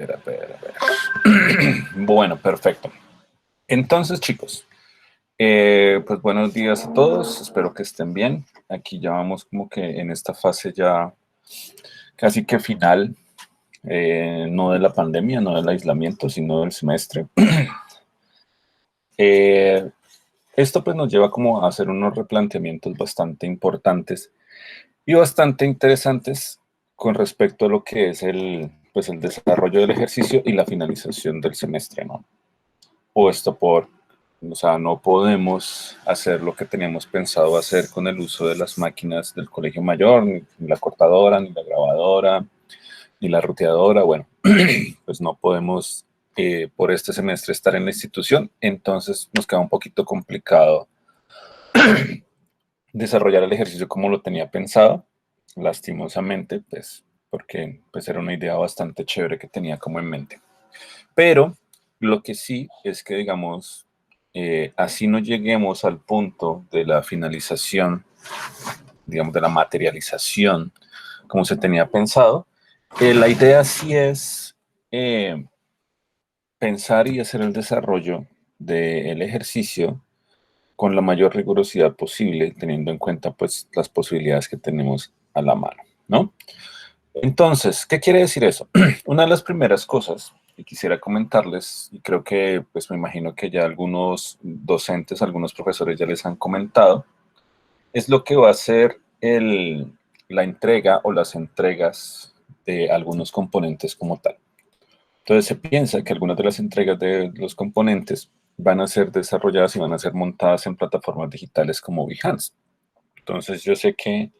Espera. Bueno, perfecto. Entonces, chicos, pues buenos días a todos. Espero que estén bien. Aquí ya vamos como que en esta fase ya casi que final, no de la pandemia, no del aislamiento, sino del semestre. Eh, Esto pues nos lleva como a hacer unos replanteamientos bastante importantes y bastante interesantes con respecto a lo que es pues el desarrollo del ejercicio y la finalización del semestre, ¿no? Puesto o sea, no podemos hacer lo que teníamos pensado hacer con el uso de las máquinas del colegio mayor, ni la cortadora, ni la grabadora, ni la ruteadora, bueno, pues no podemos por este semestre estar en la institución, entonces nos queda un poquito complicado desarrollar el ejercicio como lo tenía pensado, lastimosamente, pues porque pues era una idea bastante chévere que tenía como en mente. Pero lo que sí es que, digamos, así no lleguemos al punto de la finalización, digamos, de la materialización, como se tenía pensado, la idea sí es pensar y hacer el desarrollo del ejercicio con la mayor rigurosidad posible, teniendo en cuenta pues las posibilidades que tenemos a la mano, ¿no? Entonces, ¿qué quiere decir eso? Una de las primeras cosas que quisiera comentarles, y creo que pues me imagino que ya algunos docentes, algunos profesores ya les han comentado, es lo que va a ser la entrega o las entregas de algunos componentes como tal. Entonces se piensa que algunas de las entregas de los componentes van a ser desarrolladas y van a ser montadas en plataformas digitales como Behance. Entonces yo sé que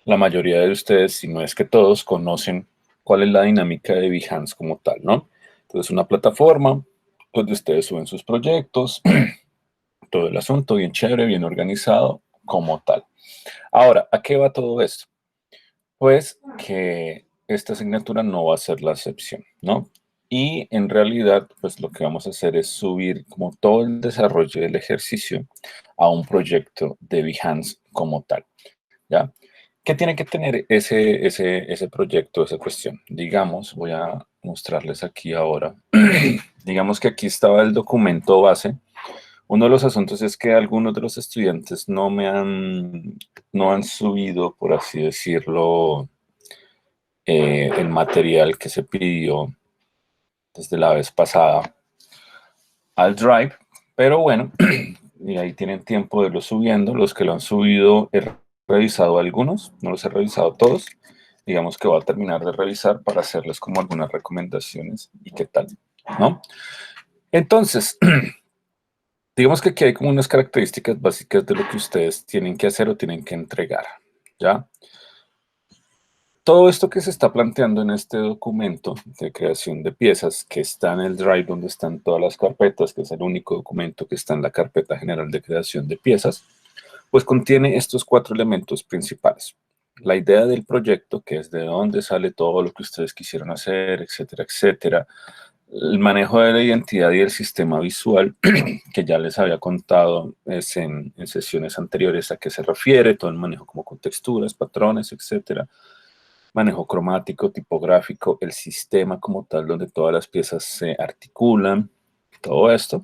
la mayoría de ustedes, si no es que todos, conocen cuál es la dinámica de Behance como tal, ¿no? Entonces una plataforma donde ustedes suben sus proyectos, todo el asunto bien chévere, bien organizado como tal. Ahora, ¿a qué va todo esto? Pues que esta asignatura no va a ser la excepción, ¿no? Y en realidad, pues lo que vamos a hacer es subir como todo el desarrollo del ejercicio a un proyecto de Behance como tal, ¿ya? ¿Qué tiene que tener ese proyecto, esa cuestión? Digamos, voy a mostrarles aquí ahora. Digamos que aquí estaba el documento base. Uno de los asuntos es que algunos de los estudiantes no han subido, por así decirlo, el material que se pidió desde la vez pasada al Drive, pero bueno, y ahí tienen tiempo de irlo subiendo. Los que lo han subido, he revisado algunos, no los he revisado todos. Digamos que voy a terminar de revisar para hacerles como algunas recomendaciones y qué tal, ¿no? Entonces, digamos que aquí hay como unas características básicas de lo que ustedes tienen que hacer o tienen que entregar, ¿ya? Todo esto que se está planteando en este documento de creación de piezas, que está en el Drive donde están todas las carpetas, que es el único documento que está en la carpeta general de creación de piezas, pues contiene estos 4 elementos principales. La idea del proyecto, que es de dónde sale todo lo que ustedes quisieron hacer, etcétera, etcétera. El manejo de la identidad y el sistema visual, que ya les había contado es en sesiones anteriores a qué se refiere, todo el manejo como con texturas, patrones, etcétera. Manejo cromático, tipográfico, el sistema como tal, donde todas las piezas se articulan, todo esto.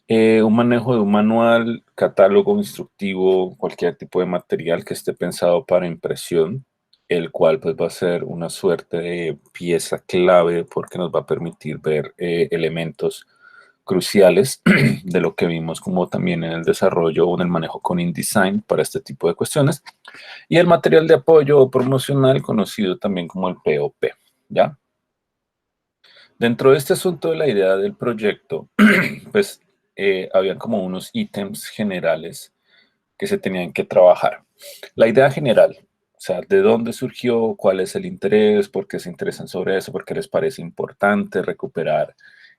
Un manejo de un manual, catálogo instructivo, cualquier tipo de material que esté pensado para impresión, el cual pues va a ser una suerte de pieza clave porque nos va a permitir ver elementos cruciales de lo que vimos como también en el desarrollo o en el manejo con InDesign para este tipo de cuestiones. Y el material de apoyo promocional conocido también como el POP, ¿ya? Dentro de este asunto de la idea del proyecto, pues había como unos ítems generales que se tenían que trabajar. La idea general, o sea, de dónde surgió, cuál es el interés, por qué se interesan sobre eso, por qué les parece importante recuperar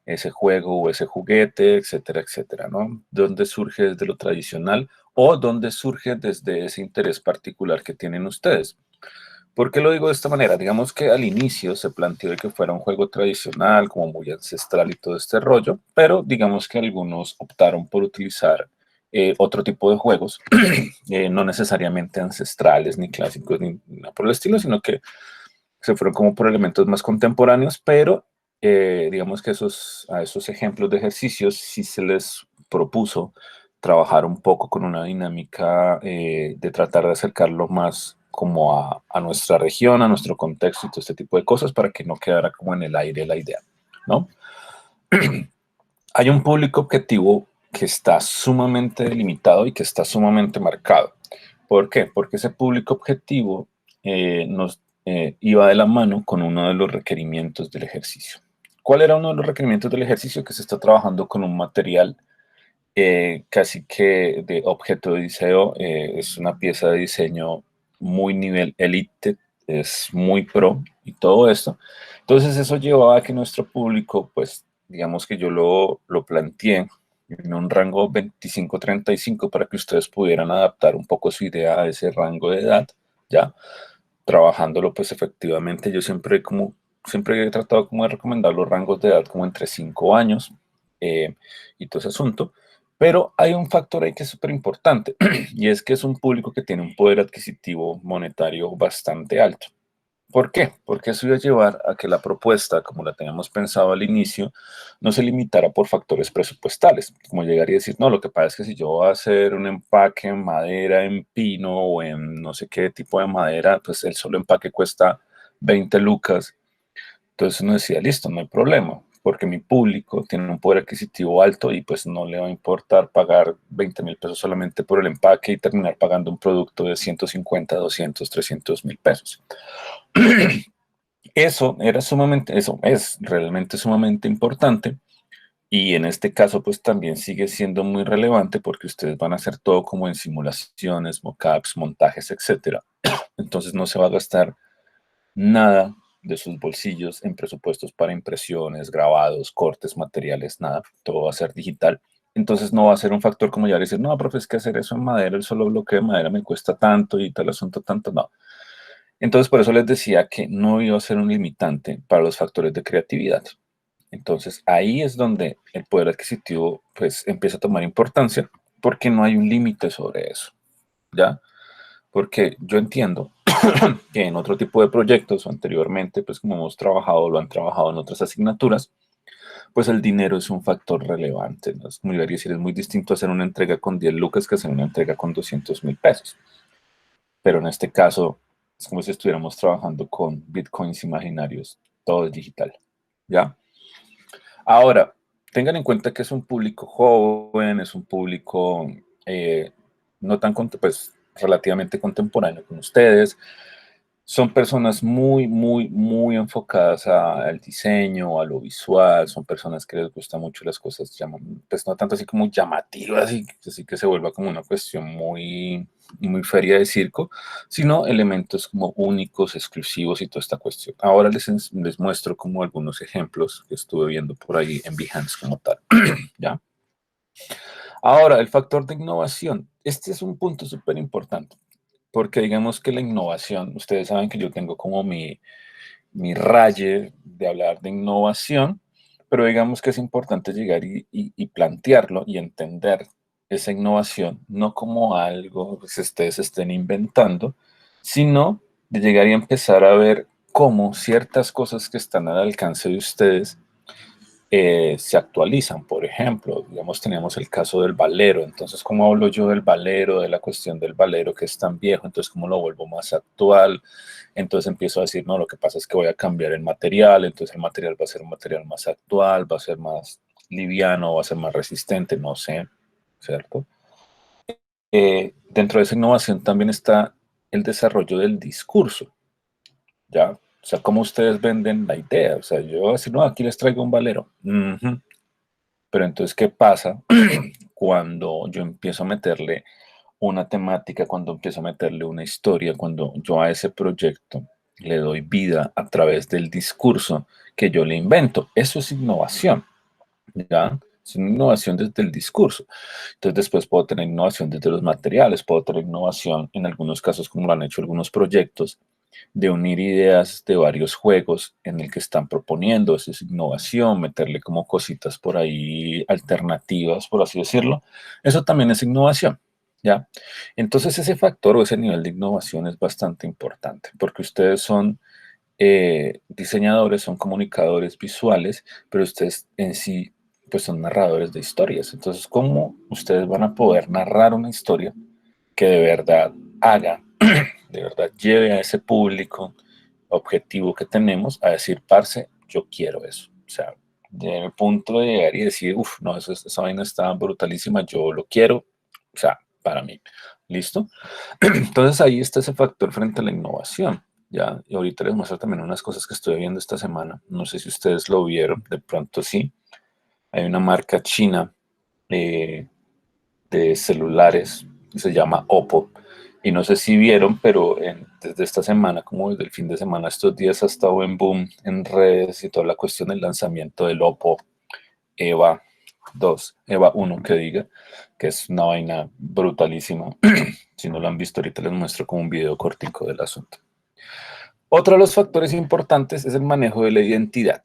ese juego o ese juguete, etcétera, etcétera, ¿no? ¿Dónde surge desde lo tradicional o dónde surge desde ese interés particular que tienen ustedes? ¿Por qué lo digo de esta manera? Digamos que al inicio se planteó de que fuera un juego tradicional, como muy ancestral y todo este rollo, pero digamos que algunos optaron por utilizar otro tipo de juegos, no necesariamente ancestrales, ni clásicos, ni nada por el estilo, sino que se fueron como por elementos más contemporáneos, pero digamos que a esos ejemplos de ejercicios sí se les propuso trabajar un poco con una dinámica de tratar de acercarlo más como a nuestra región, a nuestro contexto y todo este tipo de cosas para que no quedara como en el aire la idea, ¿no? Hay un público objetivo que está sumamente delimitado y que está sumamente marcado. ¿Por qué? Porque ese público objetivo nos iba de la mano con uno de los requerimientos del ejercicio. ¿Cuál era uno de los requerimientos del ejercicio? Que se está trabajando con un material casi que de objeto de diseño, es una pieza de diseño muy nivel elite, es muy pro y todo esto. Entonces eso llevaba a que nuestro público, pues digamos que yo lo planteé en un rango 25-35 para que ustedes pudieran adaptar un poco su idea a ese rango de edad, ¿ya? Trabajándolo pues efectivamente yo siempre he tratado como de recomendar los rangos de edad como entre 5 años y todo ese asunto. Pero hay un factor ahí que es súper importante y es que es un público que tiene un poder adquisitivo monetario bastante alto. ¿Por qué? Porque eso iba a llevar a que la propuesta, como la teníamos pensado al inicio, no se limitara por factores presupuestales, como llegar y decir, no, lo que pasa es que si yo voy a hacer un empaque en madera, en pino o en no sé qué tipo de madera, pues el solo empaque cuesta 20 lucas. Entonces uno decía, listo, no hay problema, porque mi público tiene un poder adquisitivo alto y pues no le va a importar pagar 20.000 pesos solamente por el empaque y terminar pagando un producto de 150, 200, 300.000 pesos. Eso es realmente sumamente importante y en este caso pues también sigue siendo muy relevante porque ustedes van a hacer todo como en simulaciones, mockups, montajes, etcétera. Entonces no se va a gastar nada de sus bolsillos en presupuestos para impresiones, grabados, cortes, materiales, nada. Todo va a ser digital. Entonces no va a ser un factor como ya decir, no, profe, es que hacer eso en madera, el solo bloque de madera me cuesta tanto y tal asunto tanto, no. Entonces, por eso les decía que no iba a ser un limitante para los factores de creatividad. Entonces, ahí es donde el poder adquisitivo pues empieza a tomar importancia porque no hay un límite sobre eso, ¿ya? Porque yo entiendo que en otro tipo de proyectos o anteriormente, pues como hemos trabajado, lo han trabajado en otras asignaturas, pues el dinero es un factor relevante, ¿no? Es muy decir, es muy distinto hacer una entrega con 10 lucas que hacer una entrega con 200.000 pesos. Pero en este caso es como si estuviéramos trabajando con bitcoins imaginarios, todo es digital, ¿ya? Ahora, tengan en cuenta que es un público joven, es un público no tan, pues, relativamente contemporáneo con ustedes. Son personas muy, muy, muy enfocadas al diseño, a lo visual, son personas que les gustan mucho las cosas, pues no tanto así como llamativas, así que se vuelva como una cuestión muy, muy feria de circo, sino elementos como únicos, exclusivos y toda esta cuestión. Ahora les muestro como algunos ejemplos que estuve viendo por ahí en Behance como tal, ¿ya? Ahora, el factor de innovación. Este es un punto súper importante, porque digamos que la innovación, ustedes saben que yo tengo como mi raye de hablar de innovación, pero digamos que es importante llegar y plantearlo y entender esa innovación, no como algo que ustedes estén inventando, sino de llegar y empezar a ver cómo ciertas cosas que están al alcance de ustedes se actualizan. Por ejemplo, digamos, tenemos el caso del valero. Entonces, ¿cómo hablo yo del valero, de la cuestión del valero que es tan viejo? Entonces, ¿cómo lo vuelvo más actual? Entonces empiezo a decir, no, lo que pasa es que voy a cambiar el material, entonces el material va a ser un material más actual, va a ser más liviano, va a ser más resistente, no sé, ¿cierto? Dentro de esa innovación también está el desarrollo del discurso, ¿ya? O sea, cómo ustedes venden la idea. O sea, yo voy a decir, no, aquí les traigo un valero. Ujú. Pero entonces, ¿qué pasa cuando yo empiezo a meterle una temática, cuando empiezo a meterle una historia, cuando yo a ese proyecto le doy vida a través del discurso que yo le invento? Eso es innovación, ¿ya? Es una innovación desde el discurso. Entonces después puedo tener innovación desde los materiales, puedo tener innovación en algunos casos, como lo han hecho algunos proyectos, de unir ideas de varios juegos en el que están proponiendo, eso es innovación, meterle como cositas por ahí alternativas, por así decirlo, eso también es innovación, ¿ya? Entonces ese factor o ese nivel de innovación es bastante importante, porque ustedes son diseñadores, son comunicadores visuales, pero ustedes en sí pues son narradores de historias. Entonces, ¿cómo ustedes van a poder narrar una historia que de verdad haga, de verdad lleve a ese público objetivo que tenemos a decir, parce, yo quiero eso? O sea, de el punto de llegar y decir, uff, no, esa vaina está brutalísima, yo lo quiero, o sea, para mí. ¿Listo? Entonces ahí está ese factor frente a la innovación. Ya, y ahorita les muestro también unas cosas que estoy viendo esta semana. No sé si ustedes lo vieron, de pronto sí. Hay una marca china eh, de celulares que se llama Oppo. Y no sé si vieron, pero desde esta semana, como desde el fin de semana, estos días ha estado en boom en redes y toda la cuestión del lanzamiento del Oppo Eva 2, Eva 1 que diga, que es una vaina brutalísima. Si no lo han visto, ahorita les muestro como un video cortico del asunto. Otro de los factores importantes es el manejo de la identidad.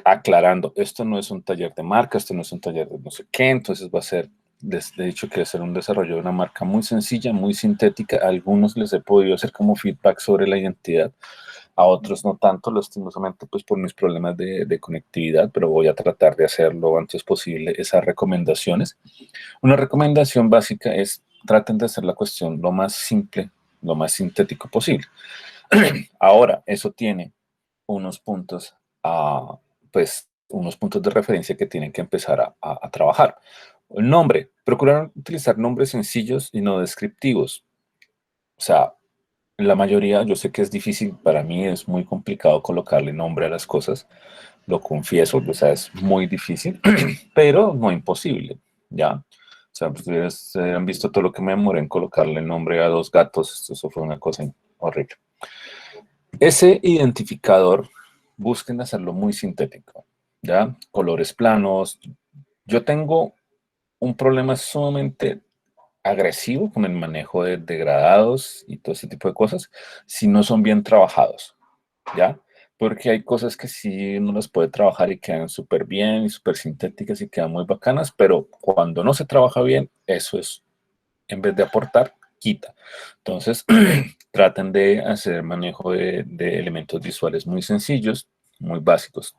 Aclarando, esto no es un taller de marca, esto no es un taller de no sé qué, entonces va a ser, de hecho, que va a ser un desarrollo de una marca muy sencilla, muy sintética. A algunos les he podido hacer como feedback sobre la identidad, a otros no tanto, lastimosamente, pues por mis problemas de conectividad, pero voy a tratar de hacerlo lo antes posible, esas recomendaciones. Una recomendación básica es traten de hacer la cuestión lo más simple, lo más sintético posible. Ahora, eso tiene unos puntos, pues, unos puntos de referencia que tienen que empezar a trabajar. El nombre, procurar utilizar nombres sencillos y no descriptivos. O sea, la mayoría, yo sé que es difícil, para mí es muy complicado colocarle nombre a las cosas, lo confieso, o sea, es muy difícil, pero no imposible, ¿ya? O sea, pues, ustedes han visto todo lo que me demoré en colocarle el nombre a dos gatos, eso fue una cosa horrible. Ese identificador, busquen hacerlo muy sintético, ¿ya? Colores planos. Yo tengo un problema sumamente agresivo con el manejo de degradados y todo ese tipo de cosas si no son bien trabajados, ¿ya? Porque hay cosas que sí uno las puede trabajar y quedan súper bien y súper sintéticas y quedan muy bacanas, pero cuando no se trabaja bien, eso es, en vez de aportar, quita. Entonces, traten de hacer manejo de elementos visuales muy sencillos, muy básicos.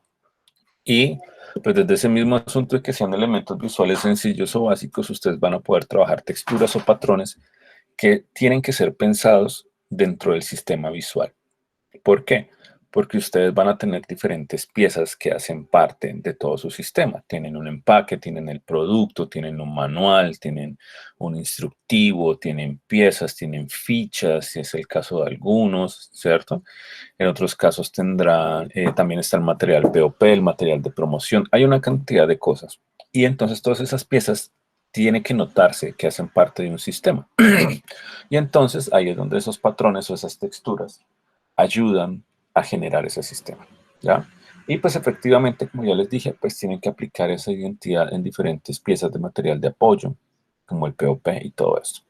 Y pues desde ese mismo asunto de que sean elementos visuales sencillos o básicos, ustedes van a poder trabajar texturas o patrones que tienen que ser pensados dentro del sistema visual. ¿Por qué? Porque ustedes van a tener diferentes piezas que hacen parte de todo su sistema. Tienen un empaque, tienen el producto, tienen un manual, tienen un instructivo, tienen piezas, tienen fichas, si es el caso de algunos, ¿cierto? En otros casos tendrán, también está el material POP, el material de promoción. Hay una cantidad de cosas. Y entonces todas esas piezas tiene que notarse que hacen parte de un sistema. Y entonces ahí es donde esos patrones o esas texturas ayudan a generar ese sistema, ¿ya? Y pues efectivamente, como ya les dije, pues tienen que aplicar esa identidad en diferentes piezas de material de apoyo, como el POP y todo esto.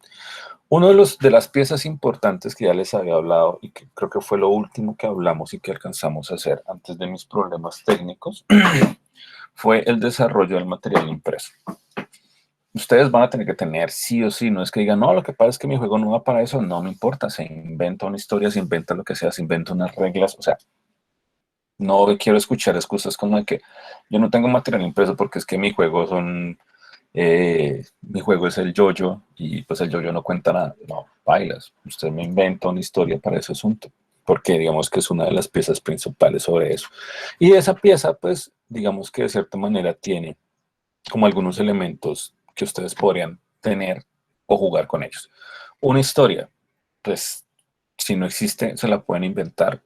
Uno de las piezas importantes que ya les había hablado y que creo que fue lo último que hablamos y que alcanzamos a hacer antes de mis problemas técnicos fue el desarrollo del material impreso. Ustedes van a tener que tener sí o sí, no es que digan, no, lo que pasa es que mi juego no va para eso, no me importa, se inventa una historia, se inventa lo que sea, se inventa unas reglas, o sea, no quiero escuchar excusas como de que yo no tengo material impreso porque es que mi juego es el yoyo y pues el yoyo no cuenta nada. No, bailas. Usted me inventa una historia para ese asunto, porque digamos que es una de las piezas principales sobre eso. Y esa pieza, pues, digamos que de cierta manera tiene como algunos elementos que ustedes podrían tener o jugar con ellos. Una historia, pues, si no existe, se la pueden inventar,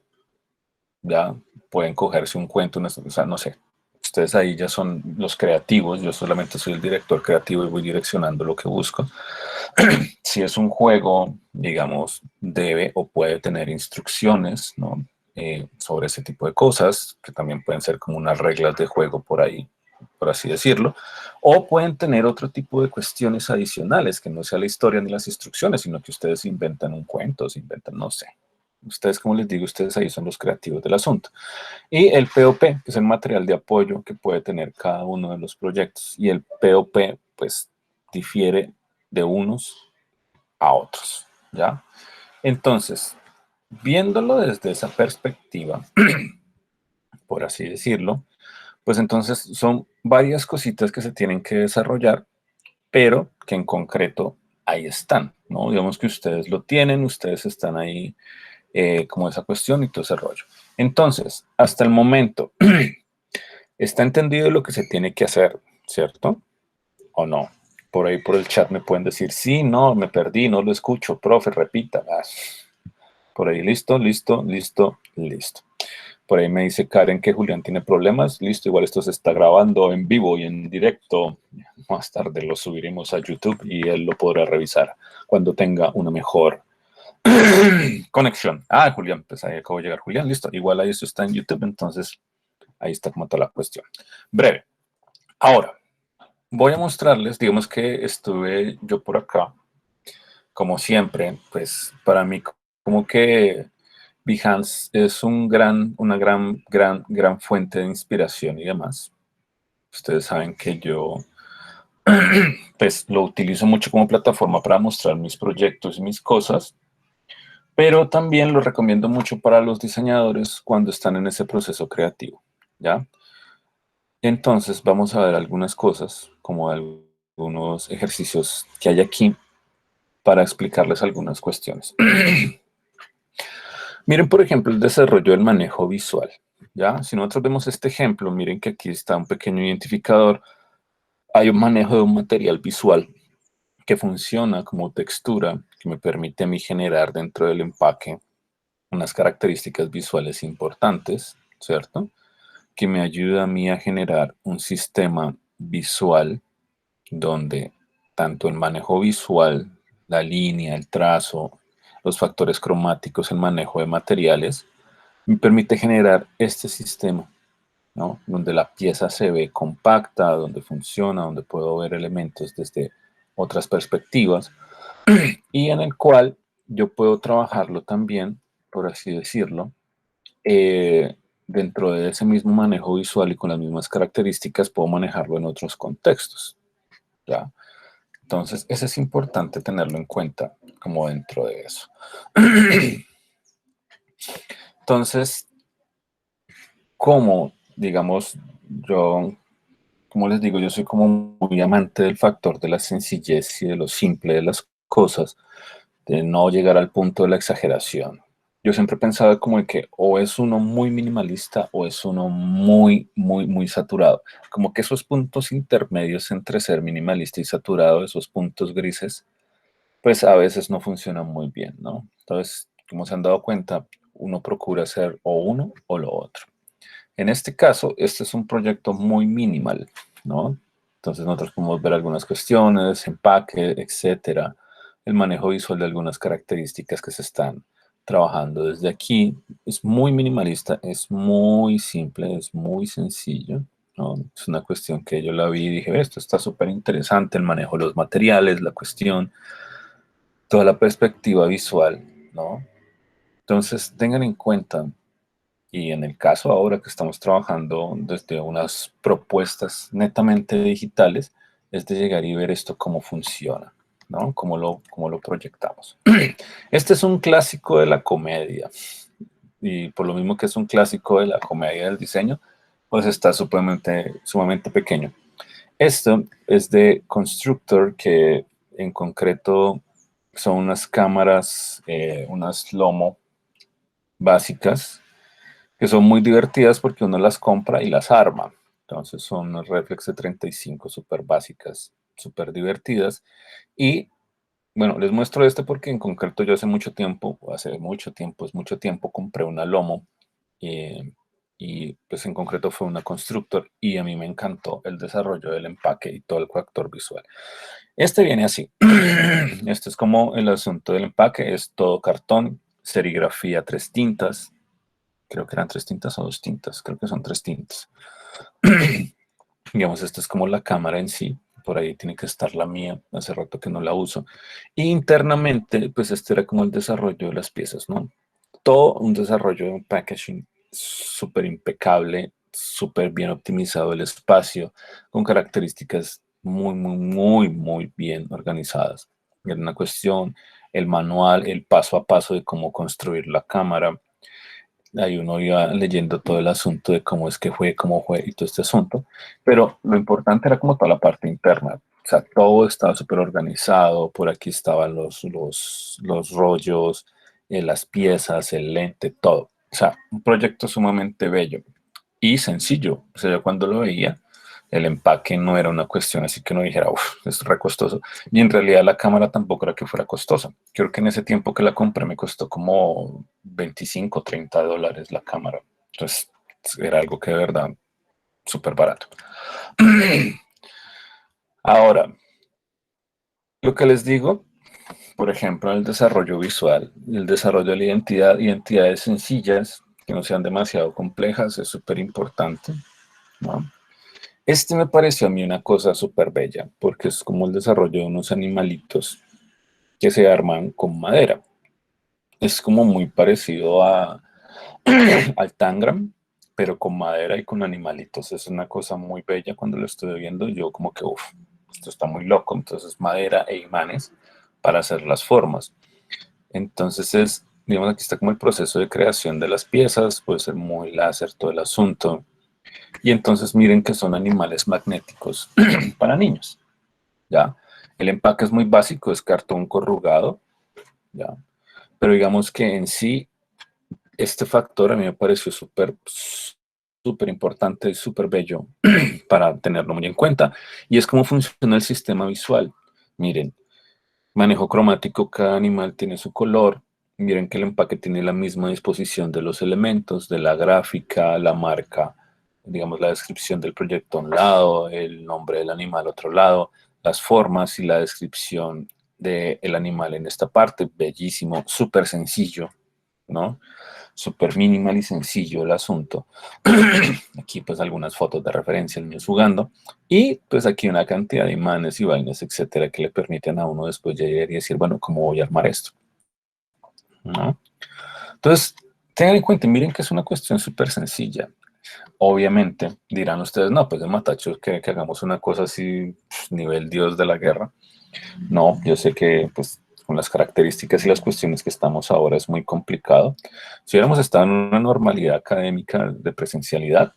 ya pueden cogerse un cuento, o sea, no sé. Ustedes ahí ya son los creativos, yo solamente soy el director creativo y voy direccionando lo que busco. Si es un juego, digamos, debe o puede tener instrucciones, ¿no? Sobre ese tipo de cosas, que también pueden ser como unas reglas de juego por ahí, por así decirlo, o pueden tener otro tipo de cuestiones adicionales, que no sea la historia ni las instrucciones, sino que ustedes inventan un cuento, se inventan, no sé. Ustedes, como les digo, ustedes ahí son los creativos del asunto. Y el POP, que es el material de apoyo que puede tener cada uno de los proyectos. Y el POP, pues, difiere de unos a otros, ¿ya? Entonces, viéndolo desde esa perspectiva, por así decirlo, pues entonces son varias cositas que se tienen que desarrollar, pero que en concreto ahí están, ¿no? Digamos que ustedes lo tienen, ustedes están ahí como esa cuestión y todo ese rollo. Entonces, hasta el momento, está entendido lo que se tiene que hacer, ¿cierto? ¿O no? Por ahí por el chat me pueden decir, sí, no, me perdí, no lo escucho, profe, repita. Por ahí, listo, listo, listo, listo. Por ahí me dice Karen que Julián tiene problemas. Listo, igual esto se está grabando en vivo y en directo. Más tarde lo subiremos a YouTube y él lo podrá revisar cuando tenga una mejor conexión. Ah, Julián, pues ahí acabo de llegar Julián, listo. Igual ahí esto está en YouTube, entonces ahí está como toda la cuestión. Breve. Ahora, voy a mostrarles, digamos que estuve yo por acá, como siempre, pues para mí como que Behance es una gran fuente de inspiración y demás. Ustedes saben que yo pues lo utilizo mucho como plataforma para mostrar mis proyectos y mis cosas, pero también lo recomiendo mucho para los diseñadores cuando están en ese proceso creativo, ¿ya? Entonces vamos a ver algunas cosas, como algunos ejercicios que hay aquí para explicarles algunas cuestiones. Miren, por ejemplo, el desarrollo del manejo visual, ¿ya? Si nosotros vemos este ejemplo, miren que aquí está un pequeño identificador. Hay un manejo de un material visual que funciona como textura, que me permite a mí generar dentro del empaque unas características visuales importantes, ¿cierto? Que me ayuda a mí a generar un sistema visual donde tanto el manejo visual, la línea, el trazo, los factores cromáticos, el manejo de materiales, me permite generar este sistema, ¿no? Donde la pieza se ve compacta, donde funciona, donde puedo ver elementos desde otras perspectivas y en el cual yo puedo trabajarlo también, por así decirlo, dentro de ese mismo manejo visual y con las mismas características puedo manejarlo en otros contextos, ¿ya? Entonces, eso es importante tenerlo en cuenta como dentro de eso. Entonces, como, digamos, yo, como les digo, yo soy como muy amante del factor de la sencillez y de lo simple de las cosas, de no llegar al punto de la exageración. Yo siempre he pensado como de que o es uno muy minimalista o es uno muy saturado. Como que esos puntos intermedios entre ser minimalista y saturado, esos puntos grises, pues a veces no funcionan muy bien, ¿no? Entonces, como se han dado cuenta, uno procura hacer o uno o lo otro. En este caso, este es un proyecto muy minimal, ¿no? Entonces nosotros podemos ver algunas cuestiones, empaque, etcétera, el manejo visual de algunas características que se están trabajando desde aquí. Es muy minimalista, es muy simple, es muy sencillo, ¿no? Es una cuestión que yo la vi y dije, esto está súper interesante, el manejo de los materiales, la cuestión, toda la perspectiva visual, ¿no? Entonces tengan en cuenta y en el caso ahora que estamos trabajando desde unas propuestas netamente digitales, es de llegar y ver esto cómo funciona, ¿no? Cómo lo proyectamos. Este es un clásico de la comedia y por lo mismo que es un clásico de la comedia del diseño, pues está sumamente pequeño. Esto es de Constructor, que en concreto son unas cámaras, unas Lomo básicas que son muy divertidas porque uno las compra y las arma. Entonces son unas reflex de 35 súper básicas, súper divertidas. Y bueno, les muestro este porque en concreto yo es mucho tiempo, compré una Lomo y pues en concreto fue una Constructor y a mí me encantó el desarrollo del empaque y todo el factor visual. Este viene así. Este es como el asunto del empaque, es todo cartón, serigrafía 3 tintas, creo que eran 3 tintas o 2 tintas, creo que son 3 tintas. Digamos, esta es como la cámara en sí, por ahí tiene que estar la mía, hace rato que no la uso. Y internamente, pues este era como el desarrollo de las piezas, ¿no? Todo un desarrollo de un packaging súper impecable, súper bien optimizado el espacio, con características muy bien organizadas. Era una cuestión, el manual, el paso a paso de cómo construir la cámara. Ahí uno iba leyendo todo el asunto de cómo es que fue, cómo fue y todo este asunto. Pero lo importante era como toda la parte interna. O sea, todo estaba súper organizado. Por aquí estaban los rollos, las piezas, el lente, todo. O sea, un proyecto sumamente bello y sencillo. O sea, yo cuando lo veía, el empaque no era una cuestión así que uno dijera, uff, es re costoso. Y en realidad la cámara tampoco era que fuera costosa. Creo que en ese tiempo que la compré me costó como 25, $30 la cámara. Entonces era algo que de verdad súper barato. Ahora, lo que les digo, por ejemplo, en el desarrollo visual, el desarrollo de la identidad, identidades sencillas, que no sean demasiado complejas, es súper importante, ¿no? Este me pareció a mí una cosa súper bella, porque es como el desarrollo de unos animalitos que se arman con madera. Es como muy parecido al Tangram, pero con madera y con animalitos. Es una cosa muy bella cuando lo estoy viendo. Yo como que, uff, esto está muy loco. Entonces madera e imanes para hacer las formas. Entonces es, digamos, aquí está como el proceso de creación de las piezas. Puede ser muy láser todo el asunto. Y entonces miren que son animales magnéticos para niños. ¿Ya? El empaque es muy básico, es cartón corrugado, ¿ya? Pero digamos que en sí, este factor a mí me pareció súper importante y súper bello para tenerlo muy en cuenta. Y es cómo funciona el sistema visual. Miren, manejo cromático, cada animal tiene su color. Miren que el empaque tiene la misma disposición de los elementos, de la gráfica, la marca, digamos la descripción del proyecto a un lado, el nombre del animal a otro lado, las formas y la descripción del animal en esta parte. Bellísimo, súper sencillo, ¿no? Súper minimal y sencillo el asunto. Aquí pues algunas fotos de referencia, el niño jugando. Y pues aquí una cantidad de imanes y vainas, etcétera, que le permiten a uno después llegar y decir, bueno, ¿cómo voy a armar esto? ¿No? Entonces, tengan en cuenta, miren que es una cuestión súper sencilla. Obviamente, dirán ustedes, no, pues de matachos que hagamos una cosa así, nivel Dios de la guerra. No, yo sé que pues con las características y las cuestiones que estamos ahora es muy complicado. Si hubiéramos estado en una normalidad académica de presencialidad,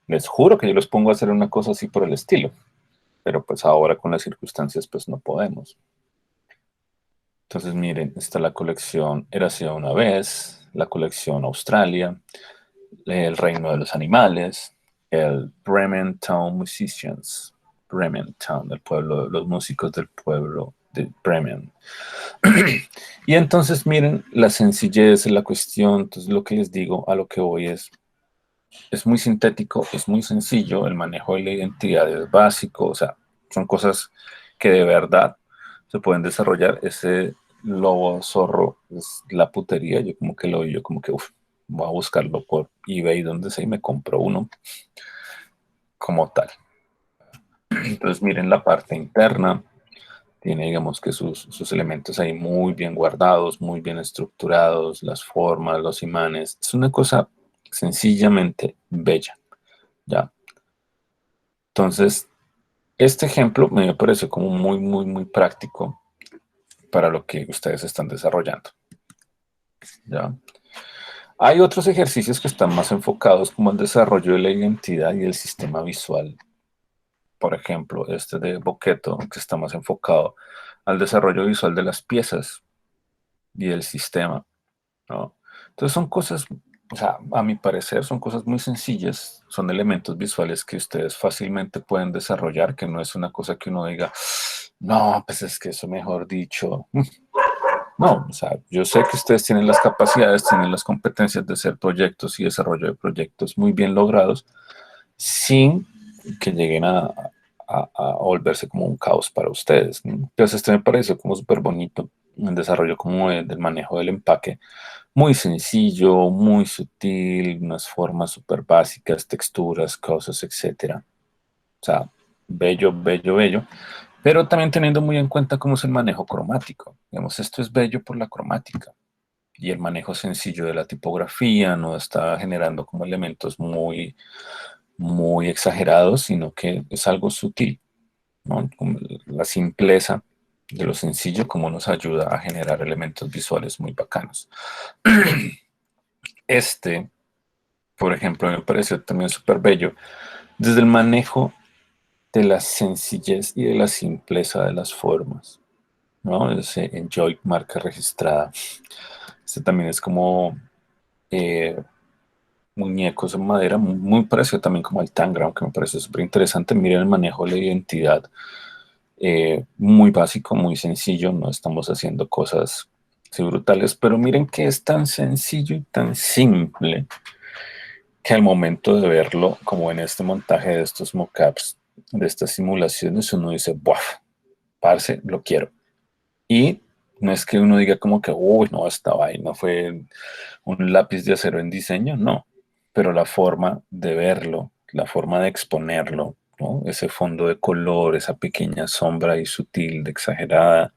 les juro que yo los pongo a hacer una cosa así por el estilo, pero pues ahora con las circunstancias pues no podemos. Entonces miren, está la colección Érase una vez, la colección Australia, el Reino de los Animales, el Bremen Town Musicians, Bremen Town, el pueblo, los músicos del pueblo de Bremen. Y entonces miren la sencillez de la cuestión, entonces lo que les digo, a lo que voy es muy sintético, es muy sencillo, el manejo de la identidad es básico, o sea, son cosas que de verdad se pueden desarrollar. Ese lobo zorro es la putería, yo como que lo yo como que uf, voy a buscarlo por eBay donde sea y me compro uno como tal. Entonces miren la parte interna, tiene digamos que sus elementos ahí muy bien guardados, muy bien estructurados, las formas, los imanes, es una cosa sencillamente bella, ¿ya? Entonces, este ejemplo me pareció como muy práctico para lo que ustedes están desarrollando, ¿ya? Hay otros ejercicios que están más enfocados como el desarrollo de la identidad y el sistema visual. Por ejemplo, este de Boqueto, que está más enfocado al desarrollo visual de las piezas y del sistema, ¿no? Entonces son cosas, o sea, a mi parecer son cosas muy sencillas, son elementos visuales que ustedes fácilmente pueden desarrollar, que no es una cosa que uno diga, no, pues es que eso mejor dicho. No, o sea, yo sé que ustedes tienen las capacidades, tienen las competencias de hacer proyectos y desarrollo de proyectos muy bien logrados, sin que lleguen a volverse como un caos para ustedes, ¿no? Entonces, este me pareció como súper bonito, el desarrollo como del manejo del empaque, muy sencillo, muy sutil, unas formas súper básicas, texturas, cosas, etcétera. O sea, bello, bello, bello, pero también teniendo muy en cuenta cómo es el manejo cromático. Digamos, esto es bello por la cromática y el manejo sencillo de la tipografía, no está generando como elementos muy exagerados, sino que es algo sutil, ¿no? Como la simpleza. de lo sencillo, cómo nos ayuda a generar elementos visuales muy bacanos. Este, por ejemplo, me pareció también súper bello, desde el manejo de la sencillez y de la simpleza de las formas, ¿no? Ese Enjoy marca registrada. Este también es como eh, muñecos en madera, muy parecido también como el Tangram, que me parece súper interesante. Miren el manejo de la identidad, muy básico, muy sencillo, no estamos haciendo cosas así brutales, pero miren que es tan sencillo y tan simple que al momento de verlo, como en este montaje de estos mockups, de estas simulaciones, uno dice, ¡buah! Parce, lo quiero. Y no es que uno diga como que, uy, no, esta vaina fue un lápiz de acero en diseño, no, pero la forma de verlo, la forma de exponerlo, ¿no? Ese fondo de color, esa pequeña sombra y sutil, exagerada,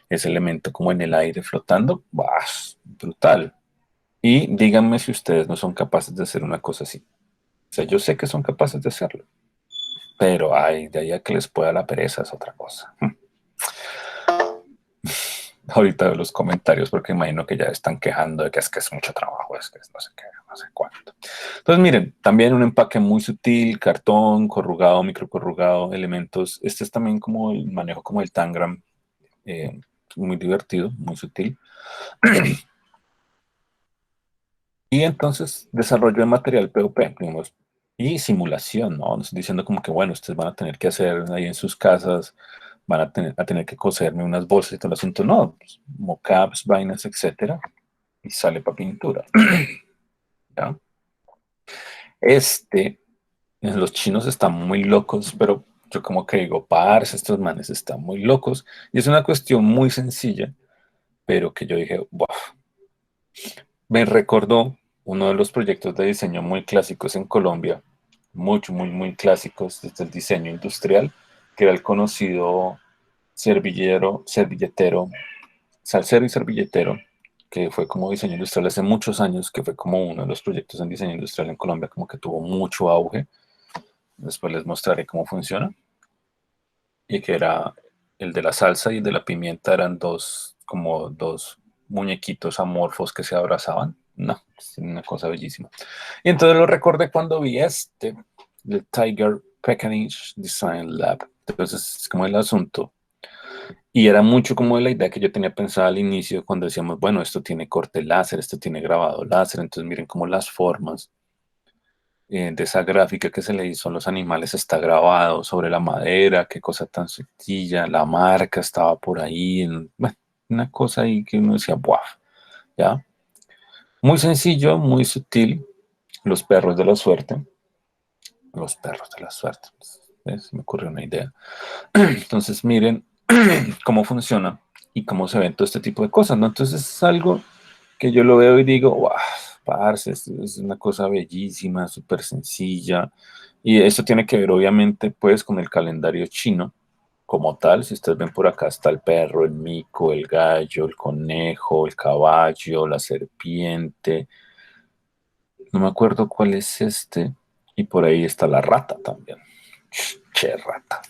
ese elemento como en el aire flotando, ¡bah! Brutal. Y díganme si ustedes no son capaces de hacer una cosa así. O sea, yo sé que son capaces de hacerlo, pero ay, de ahí a que les pueda la pereza es otra cosa. Ahorita veo los comentarios porque imagino que ya están quejando de que es mucho trabajo, es que es no sé qué, no sé cuánto. Entonces, miren, también un empaque muy sutil, cartón, corrugado, microcorrugado, elementos. Este es también como el manejo como el Tangram, eh, muy divertido, muy sutil. Y entonces, desarrollo de material POP, digamos, y simulación, ¿no? No estoy diciendo como que, bueno, ustedes van a tener que hacer ahí en sus casas, van a tener que coserme unas bolsas y todo el asunto. No, pues, mockups, vainas, etcétera, y sale para pintura. ¿Ya? Este, los chinos están muy locos, pero yo como que digo, parce, estos manes están muy locos. Y es una cuestión muy sencilla, pero que yo dije, wow. Me recordó uno de los proyectos de diseño muy clásicos en Colombia, muy clásicos desde el diseño industrial, que era el conocido servilletero, salsero y servilletero, que fue como diseño industrial hace muchos años, que fue como uno de los proyectos en diseño industrial en Colombia, como que tuvo mucho auge. Después les mostraré cómo funciona. Y que era el de la salsa y el de la pimienta, eran dos, como dos muñequitos amorfos que se abrazaban. No, es una cosa bellísima. Y entonces lo recordé cuando vi este, el Tiger Pekanich Design Lab. Entonces es como el asunto. Y era mucho como la idea que yo tenía pensada al inicio cuando decíamos, bueno, esto tiene corte láser, esto tiene grabado láser, entonces miren cómo las formas de esa gráfica que se le hizo a los animales está grabado sobre la madera, qué cosa tan sencilla, la marca estaba por ahí, bueno, una cosa ahí que uno decía, ¡buah! ¿Ya? Muy sencillo, muy sutil, los perros de la suerte, los perros de la suerte, ¿ves? Me ocurrió una idea. Entonces, miren cómo funciona y cómo se ven todo este tipo de cosas, ¿no? Entonces es algo que yo lo veo y digo, wow, parce, esto es una cosa bellísima, súper sencilla. Y esto tiene que ver, obviamente, pues, con el calendario chino como tal. Si ustedes ven por acá está el perro, el mico, el gallo, el conejo, el caballo, la serpiente. No me acuerdo cuál es este. Y por ahí está la rata también. Che, rata.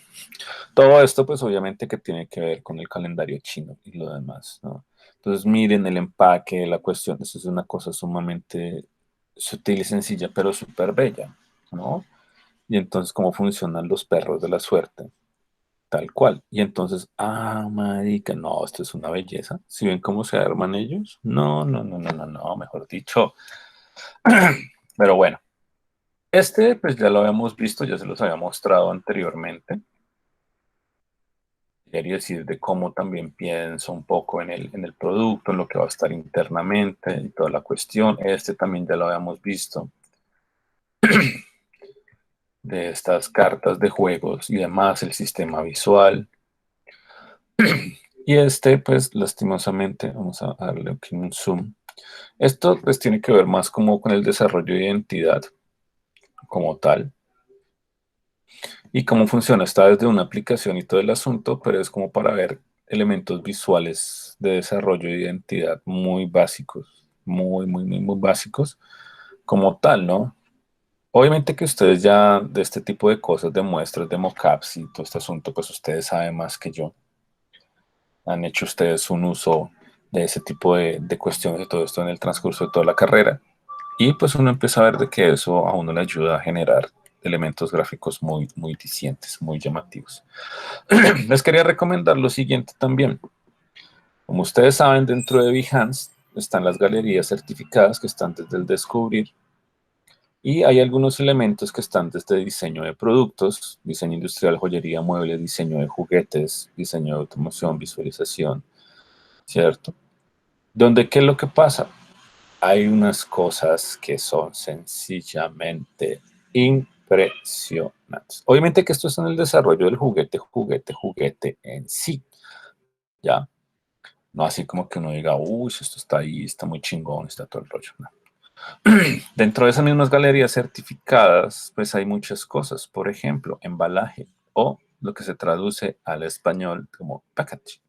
Todo esto, pues obviamente que tiene que ver con el calendario chino y lo demás, ¿no? Entonces, miren el empaque, la cuestión, eso es una cosa sumamente sutil y sencilla, pero súper bella, ¿no? Y entonces, cómo funcionan los perros de la suerte, tal cual. Y entonces, marica, no, esto es una belleza. ¿Si ven cómo se arman ellos? No, mejor dicho. Pero bueno, este, pues ya lo habíamos visto, ya se los había mostrado anteriormente. Quería decir de cómo también pienso un poco en el producto, en lo que va a estar internamente y toda la cuestión. Este también ya lo habíamos visto, de estas cartas de juegos y demás, el sistema visual. Y este, pues lastimosamente, vamos a darle aquí un zoom. Esto pues tiene que ver más como con el desarrollo de identidad como tal y cómo funciona. Está desde una aplicación y todo el asunto, pero es como para ver elementos visuales de desarrollo de identidad muy básicos, muy básicos como tal, ¿no? Obviamente que ustedes ya de este tipo de cosas, de muestras, de mockups y todo este asunto, pues ustedes saben más que yo. han hecho ustedes un uso de ese tipo de cuestiones y todo esto en el transcurso de toda la carrera. Y pues uno empieza a ver de que eso a uno le ayuda a generar elementos gráficos muy, muy dicientes, muy llamativos. Les quería recomendar lo siguiente también. Como ustedes saben, dentro de Behance están las galerías certificadas que están desde el descubrir y hay algunos elementos que están desde diseño de productos, diseño industrial, joyería, mueble, diseño de juguetes, diseño de automoción, visualización, ¿cierto? Donde, ¿qué es lo que pasa? Hay unas cosas que son sencillamente impresionantes. Obviamente que esto es en el desarrollo del juguete en sí, ¿ya? No así como que uno diga, uy, esto está ahí, está muy chingón, está todo el rollo. No. Dentro de esas mismas galerías certificadas, pues hay muchas cosas. Por ejemplo, embalaje o lo que se traduce al español como packaging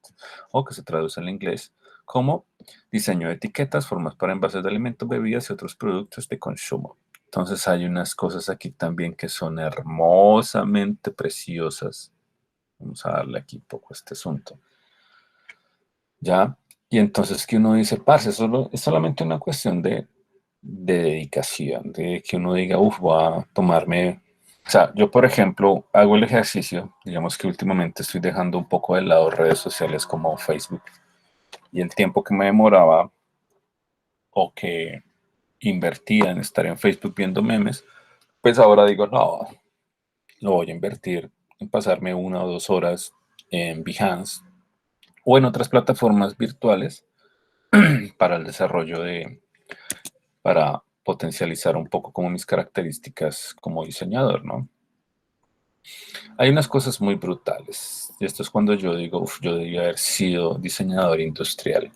o que se traduce al inglés como diseño de etiquetas, formas para envases de alimentos, bebidas y otros productos de consumo. Entonces hay unas cosas aquí también que son hermosamente preciosas. Vamos a darle aquí un poco a este asunto. ¿Ya? Y entonces que uno dice, parce, solo, es solamente una cuestión de dedicación, de que uno diga, uff, voy a tomarme... O sea, yo, por ejemplo, hago el ejercicio, digamos que últimamente estoy dejando un poco de lado redes sociales como Facebook y el tiempo que me demoraba o que invertía en estar en Facebook viendo memes, pues ahora digo, no, lo voy a invertir en pasarme 1 o 2 horas en Behance o en otras plataformas virtuales para el desarrollo para potencializar un poco como mis características como diseñador, ¿no? Hay unas cosas muy brutales. Y esto es cuando yo digo, uff, yo debía haber sido diseñador industrial.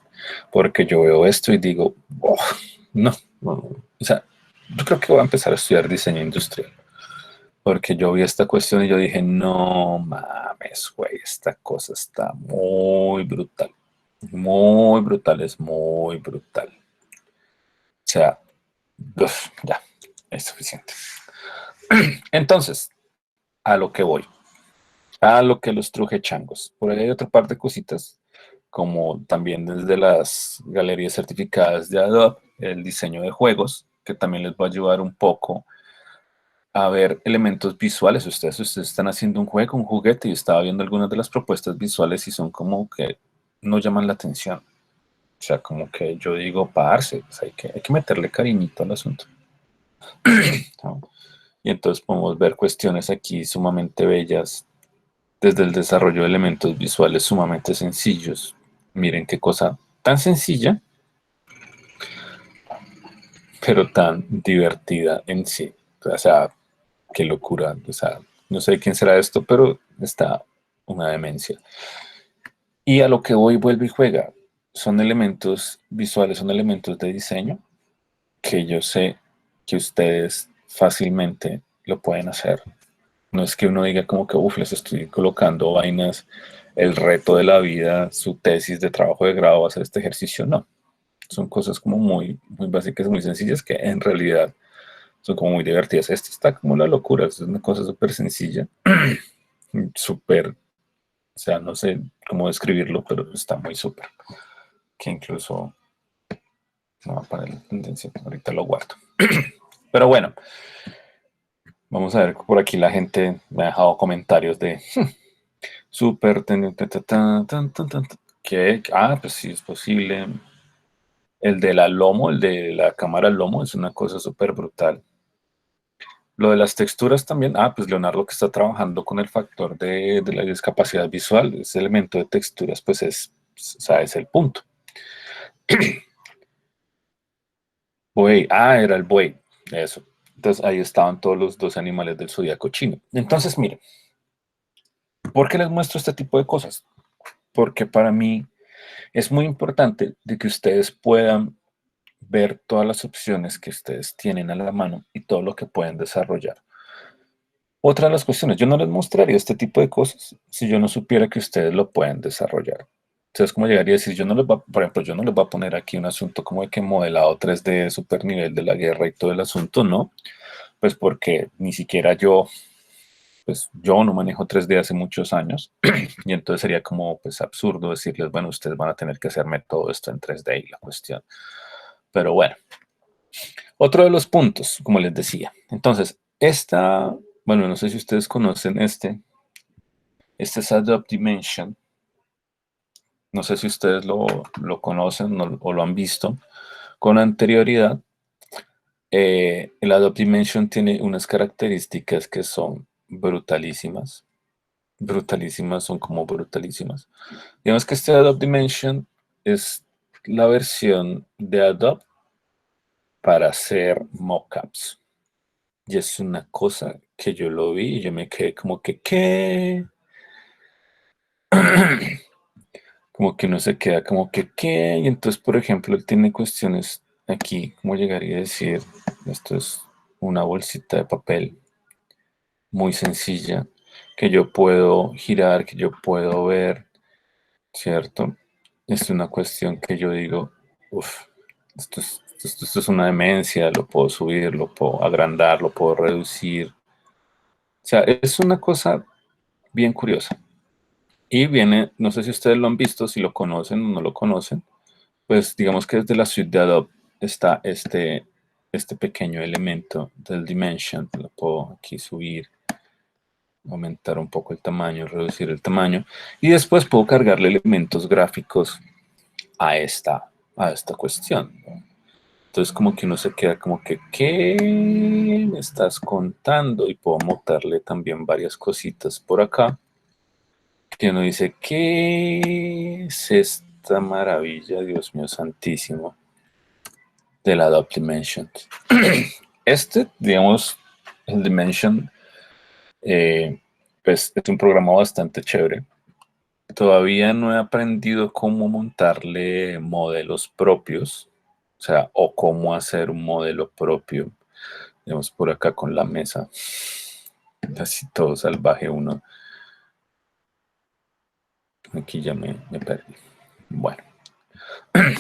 Porque yo veo esto y digo, oh, no, no. O sea, yo creo que voy a empezar a estudiar diseño industrial. Porque yo vi esta cuestión y yo dije, no mames, güey, esta cosa está muy brutal. Muy brutal, es muy brutal. O sea, uf, ya, es suficiente. Entonces, a lo que voy, a lo que los truje changos. Por ahí hay otra parte de cositas, como también desde las galerías certificadas de Adobe, el diseño de juegos, que también les va a ayudar un poco a ver elementos visuales. Ustedes están haciendo un juego, un juguete, y estaba viendo algunas de las propuestas visuales y son como que no llaman la atención. O sea, como que yo digo, parce, pues hay que meterle cariñito al asunto, ¿no? Y entonces podemos ver cuestiones aquí sumamente bellas, desde el desarrollo de elementos visuales sumamente sencillos. Miren qué cosa tan sencilla, pero tan divertida en sí. O sea, qué locura. O sea, no sé quién será esto, pero está una demencia. Y a lo que voy, vuelve y juega. Son elementos visuales, son elementos de diseño que yo sé que ustedes fácilmente lo pueden hacer. No es que uno diga como que, uff, les estoy colocando vainas, el reto de la vida, su tesis de trabajo de grado va a hacer este ejercicio. No, son cosas como muy, muy básicas, muy sencillas que en realidad son como muy divertidas. Esto está como la locura, es una cosa súper sencilla, súper, o sea, no sé cómo describirlo, pero está muy súper, que incluso no va para la tendencia, ahorita lo guardo. Pero bueno, vamos a ver, por aquí la gente me ha dejado comentarios de súper, que, pues sí es posible. El de la Lomo, el de la cámara Lomo, es una cosa súper brutal. Lo de las texturas también, pues Leonardo que está trabajando con el factor de la discapacidad visual, ese elemento de texturas, pues o sea, es el punto. Buey, era el buey, eso. Entonces ahí estaban todos los 12 animales del zodiaco chino. Entonces, miren, ¿por qué les muestro este tipo de cosas? Porque para mí es muy importante de que ustedes puedan ver todas las opciones que ustedes tienen a la mano y todo lo que pueden desarrollar. Otra de las cuestiones, yo no les mostraría este tipo de cosas si yo no supiera que ustedes lo pueden desarrollar. Entonces, como llegaría a decir, yo no les voy, por ejemplo, yo no les voy a poner aquí un asunto como de que modelado 3D, super nivel de la guerra y todo el asunto, no, pues porque ni siquiera yo pues yo no manejo 3D hace muchos años y entonces sería como pues absurdo decirles, bueno, ustedes van a tener que hacerme todo esto en 3D y la cuestión. Pero bueno, otro de los puntos, como les decía. Entonces, bueno, no sé si ustedes conocen este es Adobe Dimension. No sé si ustedes lo conocen o lo han visto con anterioridad. El Adobe Dimension tiene unas características que son brutalísimas. Brutalísimas, son como brutalísimas. Digamos que este Adobe Dimension es la versión de Adobe para hacer mockups. Y es una cosa que yo lo vi y yo me quedé como que, ¿qué? Como que uno se queda como que, ¿qué? Y entonces, por ejemplo, él tiene cuestiones aquí, como llegaría a decir, esto es una bolsita de papel muy sencilla, que yo puedo girar, que yo puedo ver, ¿cierto? Es una cuestión que yo digo, uff, esto es una demencia, lo puedo subir, lo puedo agrandar, lo puedo reducir. O sea, es una cosa bien curiosa. Y viene, no sé si ustedes lo han visto, si lo conocen o no lo conocen, pues digamos que desde la suite de Adobe está este pequeño elemento del Dimension. Lo puedo aquí subir, aumentar un poco el tamaño, reducir el tamaño. Y después puedo cargarle elementos gráficos a esta cuestión, ¿no? Entonces como que uno se queda como que, ¿qué me estás contando? Y puedo montarle también varias cositas por acá. Que uno dice, ¿qué es esta maravilla, Dios mío santísimo, de la Adobe Dimension? Digamos, el Dimension, pues es un programa bastante chévere. Todavía no he aprendido cómo montarle modelos propios, o sea, o cómo hacer un modelo propio. Digamos, por acá con la mesa, así todo salvaje uno. Aquí ya me perdí. Bueno,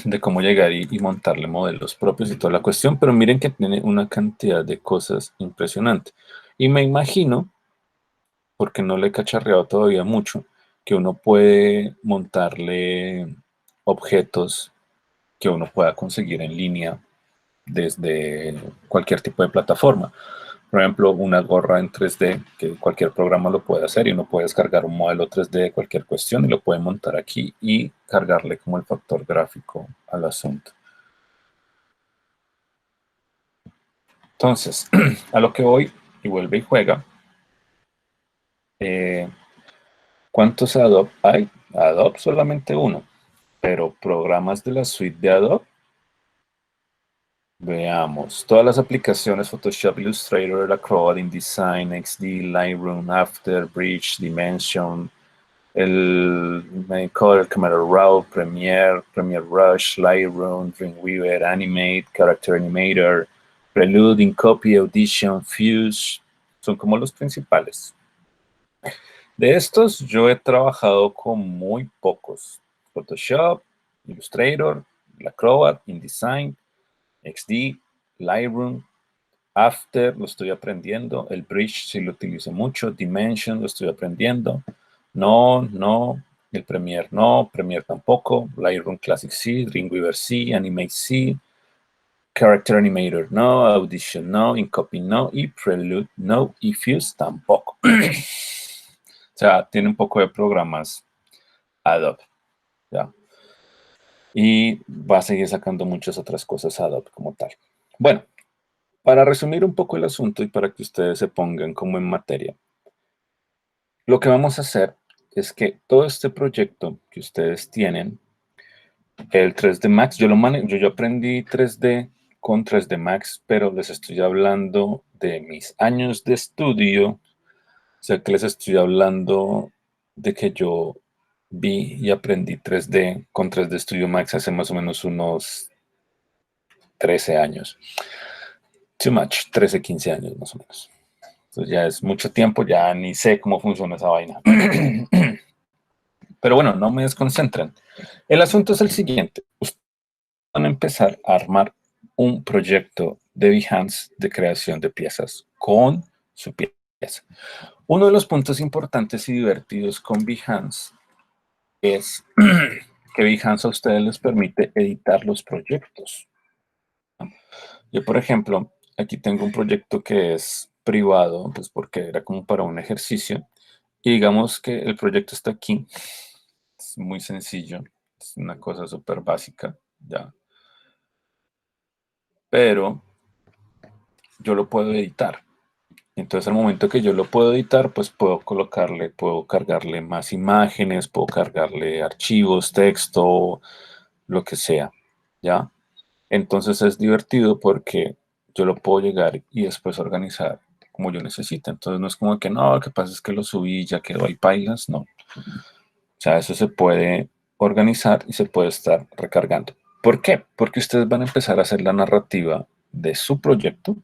de cómo llegar y montarle modelos propios y toda la cuestión, pero miren que tiene una cantidad de cosas impresionante. Y me imagino, porque no le he cacharreado todavía mucho, que uno puede montarle objetos que uno pueda conseguir en línea desde cualquier tipo de plataforma. Por ejemplo, una gorra en 3D, que cualquier programa lo puede hacer y uno puede descargar un modelo 3D de cualquier cuestión y lo puede montar aquí y cargarle como el factor gráfico al asunto. Entonces, a lo que voy, y vuelve y juega, eh, ¿cuántos Adobe hay? Adobe solamente uno, pero programas de la suite de Adobe. Veamos, todas las aplicaciones, Photoshop, Illustrator, Acrobat, InDesign, XD, Lightroom, After, Bridge, Dimension, el Makeover, Camera Raw, Premiere, Premiere Rush, Lightroom, Dreamweaver, Animate, Character Animator, Prelude, InCopy, Audition, Fuse, son como los principales. De estos yo he trabajado con muy pocos. Photoshop, Illustrator, Acrobat, InDesign, XD, Lightroom, After lo estoy aprendiendo, el Bridge sí lo utilizo mucho, Dimension lo estoy aprendiendo, no, el Premiere no, Premiere tampoco, Lightroom Classic sí, Dreamweaver sí, Animate sí, Character Animator no, Audition no, InCopy no, y Prelude no, y Fuse tampoco. O sea, tiene un poco de programas Adobe, ¿ya? Y va a seguir sacando muchas otras cosas Adobe como tal. Bueno, para resumir un poco el asunto y para que ustedes se pongan como en materia, lo que vamos a hacer es que todo este proyecto que ustedes tienen, el 3D Max, yo aprendí 3D con 3D Max, pero les estoy hablando de mis años de estudio, o sea que les estoy hablando de que yo vi y aprendí 3D con 3D Studio Max hace más o menos unos 13 años. Too much, 13, 15 años más o menos. Entonces ya es mucho tiempo, ya ni sé cómo funciona esa vaina. Pero bueno, no me desconcentren. El asunto es el siguiente. Ustedes van a empezar a armar un proyecto de Behance de creación de piezas con su pieza. Eso. Uno de los puntos importantes y divertidos con Behance es que Behance a ustedes les permite editar los proyectos. Yo, por ejemplo, aquí tengo un proyecto que es privado, pues porque era como para un ejercicio. Y digamos que el proyecto está aquí. Es muy sencillo. Es una cosa súper básica, ya. Pero yo lo puedo editar. Entonces, al momento que yo lo puedo editar, pues puedo cargarle más imágenes, puedo cargarle archivos, texto, lo que sea, ¿ya? Entonces es divertido porque yo lo puedo llegar y después organizar como yo necesite. Entonces no es como que no, lo que pasa es que lo subí y ya quedó ahí pailas, no. O sea, eso se puede organizar y se puede estar recargando. ¿Por qué? Porque ustedes van a empezar a hacer la narrativa de su proyecto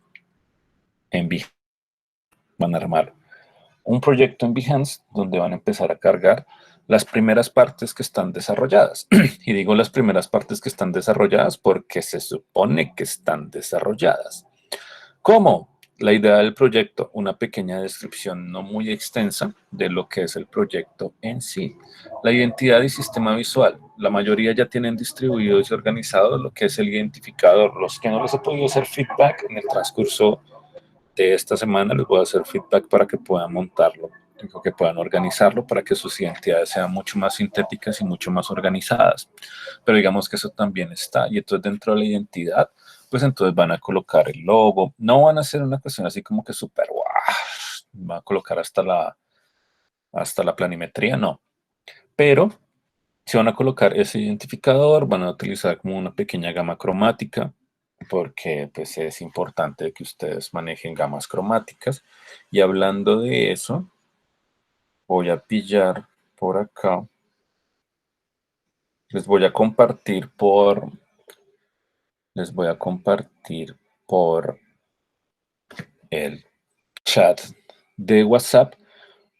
en Behance. Van a armar un proyecto en Behance donde van a empezar a cargar las primeras partes que están desarrolladas. Y digo las primeras partes que están desarrolladas porque se supone que están desarrolladas. ¿Cómo? La idea del proyecto, una pequeña descripción no muy extensa de lo que es el proyecto en sí. La identidad y sistema visual. La mayoría ya tienen distribuido y organizado lo que es el identificador. Los que no les he podido hacer feedback en el transcurso de esta semana, les voy a hacer feedback para que puedan montarlo, que puedan organizarlo para que sus identidades sean mucho más sintéticas y mucho más organizadas. Pero digamos que eso también está. Y entonces dentro de la identidad, pues entonces van a colocar el logo. No van a hacer una cuestión así como que súper guau. Va a colocar hasta la planimetría, no. Pero si van a colocar ese identificador, van a utilizar como una pequeña gama cromática, porque pues es importante que ustedes manejen gamas cromáticas. Y hablando de eso, voy a pillar por acá. Les voy a compartir por el chat de WhatsApp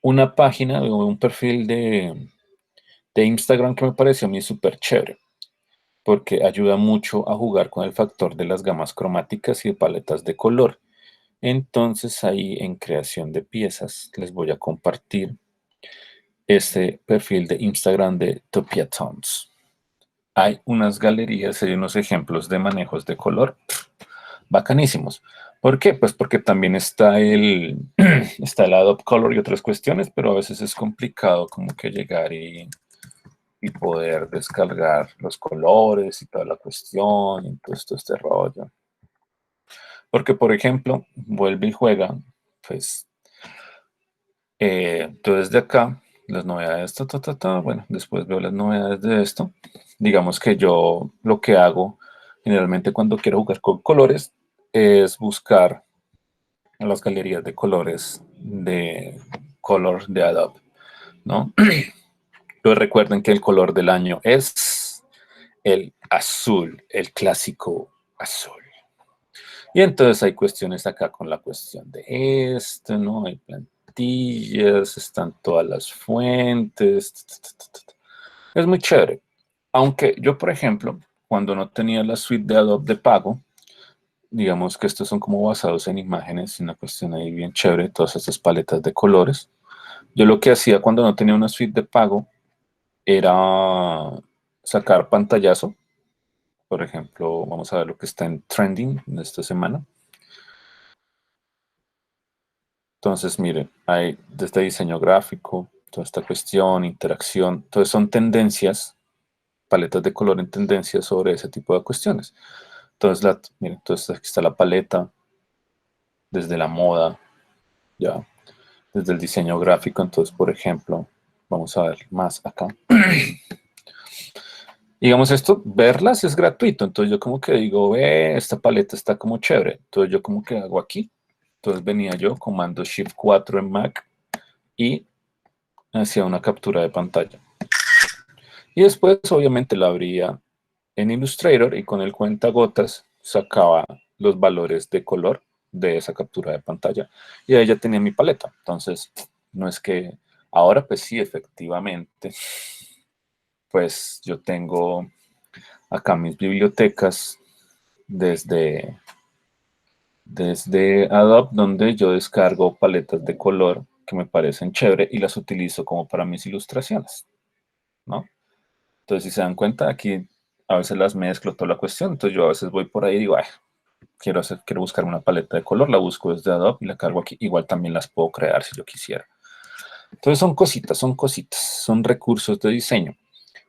una página o un perfil de Instagram que me pareció a mí súper chévere, porque ayuda mucho a jugar con el factor de las gamas cromáticas y de paletas de color. Entonces ahí en creación de piezas les voy a compartir este perfil de Instagram de Topia Tones. Hay unas galerías y unos ejemplos de manejos de color bacanísimos. ¿Por qué? Pues porque también está está el Adobe Color y otras cuestiones, pero a veces es complicado como que llegar y poder descargar los colores y toda la cuestión y todo este rollo. Porque, por ejemplo, vuelve y juega, pues, entonces de acá, las novedades, bueno, después veo las novedades de esto. Digamos que yo lo que hago generalmente cuando quiero jugar con colores es buscar en las galerías de colores de color de Adobe, ¿no? Pero recuerden que el color del año es el azul, el clásico azul. Y entonces hay cuestiones acá con la cuestión de esto, ¿no? Hay plantillas, están todas las fuentes. Es muy chévere. Aunque yo, por ejemplo, cuando no tenía la suite de Adobe de pago, digamos que estos son como basados en imágenes, una cuestión ahí bien chévere, todas estas paletas de colores. Yo lo que hacía cuando no tenía una suite de pago era sacar pantallazo. Por ejemplo, vamos a ver lo que está en trending de esta semana. Entonces, miren, hay desde diseño gráfico, toda esta cuestión, interacción, entonces son tendencias, paletas de color en tendencias sobre ese tipo de cuestiones. Entonces, miren, entonces aquí está la paleta, desde la moda, ya, desde el diseño gráfico. Entonces, por ejemplo, vamos a ver más acá. Digamos esto, verlas es gratuito. Entonces yo como que digo, ve, esta paleta está como chévere. Entonces yo como que hago aquí. Entonces venía yo, comando Shift 4 en Mac y hacía una captura de pantalla. Y después obviamente la abría en Illustrator y con el cuentagotas sacaba los valores de color de esa captura de pantalla. Y ahí ya tenía mi paleta. Entonces, no es que ahora pues sí, efectivamente, pues yo tengo acá mis bibliotecas desde desde Adobe, donde yo descargo paletas de color que me parecen chévere y las utilizo como para mis ilustraciones, ¿no? Entonces, si se dan cuenta, aquí a veces las mezclo toda la cuestión. Entonces, yo a veces voy por ahí y digo, "Ay, quiero buscar una paleta de color, la busco desde Adobe y la cargo aquí. Igual también las puedo crear si yo quisiera. Entonces, son cositas, son recursos de diseño.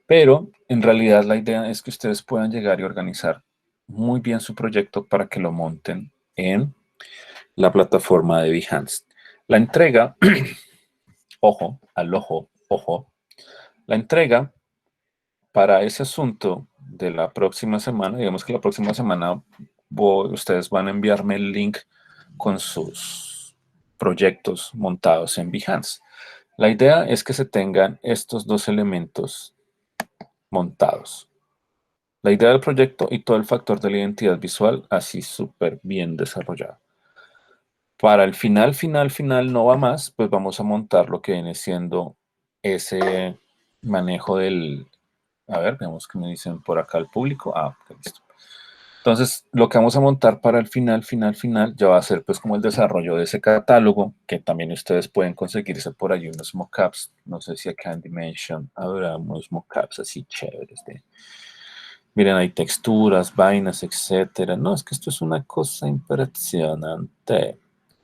Pero en realidad la idea es que ustedes puedan llegar y organizar muy bien su proyecto para que lo monten en la plataforma de Behance. La entrega, ojo, al ojo, ojo, la entrega para ese asunto de la próxima semana, digamos que la próxima semana ustedes van a enviarme el link con sus proyectos montados en Behance. La idea es que se tengan estos dos elementos montados. La idea del proyecto y todo el factor de la identidad visual así súper bien desarrollado. Para el final no va más, pues vamos a montar lo que viene siendo ese manejo del... A ver, veamos qué me dicen por acá el público. Ah, ok, listo. Entonces, lo que vamos a montar para el final, ya va a ser pues como el desarrollo de ese catálogo, que también ustedes pueden conseguirse por ahí unos mockups. No sé si acá en Dimension habrá unos mockups así chéveres de... Miren, hay texturas, vainas, etcétera. No, es que esto es una cosa impresionante.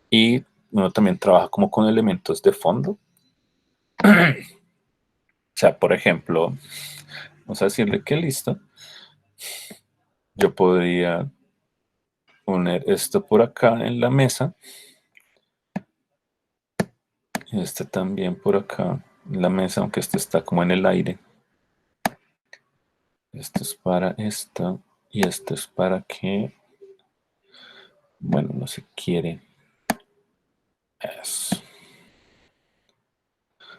Y uno también trabaja como con elementos de fondo. O sea, por ejemplo, vamos a decirle que listo. Yo podría poner esto por acá en la mesa. Y este también por acá en la mesa, aunque este está como en el aire. Esto es para esto. Y esto es para que, bueno, no se quiere. Eso.